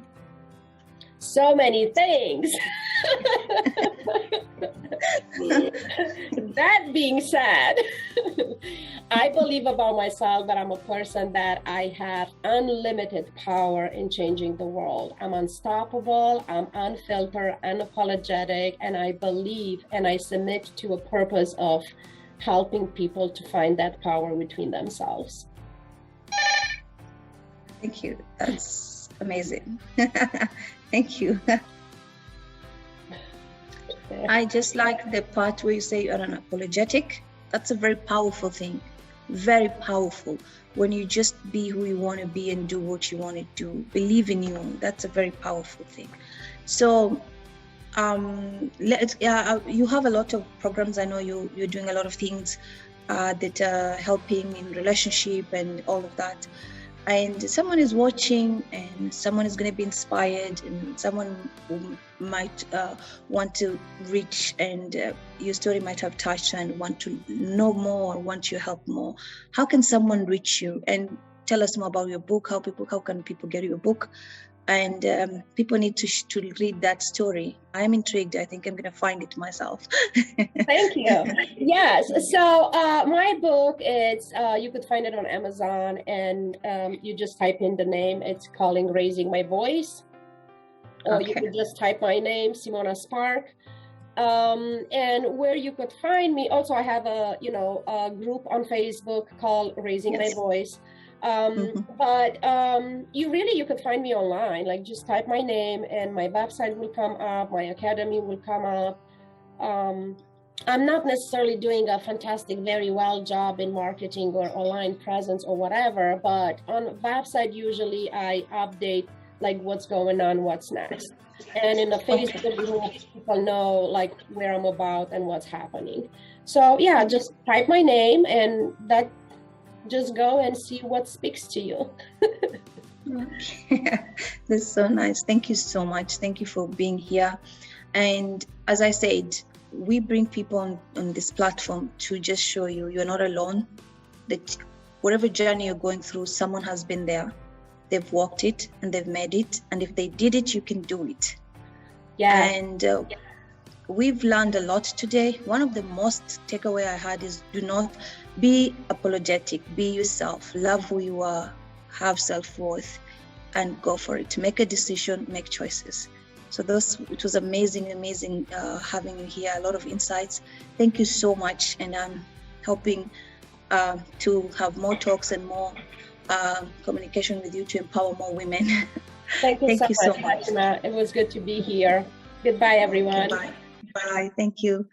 So many things. That being said, I believe about myself that I'm a person that I have unlimited power in changing the world. I'm unstoppable, I'm unfiltered, unapologetic, and I believe and I submit to a purpose of helping people to find that power within themselves. Thank you. That's amazing. Thank you. I just like the part where you say you're unapologetic. That's a very powerful thing. Very powerful. When you just be who you want to be and do what you want to do. Believe in you. That's a very powerful thing. So you have a lot of programs. I know you're doing a lot of things that are helping in relationship and all of that. And someone is watching and someone is going to be inspired, and someone who might want to reach, and your story might have touched and want to know more, want your help more. How can someone reach you? And tell us more about your book. How can people get your book? And people need to read that story. I'm intrigued. I think I'm going to find it myself. Thank you. Yes. So my book, it's you could find it on Amazon, and you just type in the name. It's calling Raising My Voice. Or you could just type my name, Simona Spark. And where you could find me, also I have a group on Facebook called Raising My Voice. But you could find me online. Like just type my name and my website will come up, my academy will come up. I'm not necessarily doing a fantastic, very well job in marketing or online presence or whatever, but on website usually I update like what's going on, what's next. And in the Facebook group, people know like where I'm about and what's happening. So yeah, just type my name and just go and see what speaks to you. That's so nice. Thank you so much. Thank you for being here. And as I said, we bring people on this platform to just show you you're not alone, that whatever journey you're going through, someone has been there. They've walked it and they've made it. And if they did it, you can do it. Yeah. And we've learned a lot today. One of the most takeaway I had is do not be apologetic, be yourself, love who you are, have self-worth, and go for it. Make a decision, make choices. So it was amazing having you here, a lot of insights. Thank you so much. And I'm hoping to have more talks and more communication with you to empower more women. Thank you so much, Fatima. It was good to be here. Goodbye, everyone. Goodbye. Bye. Thank you.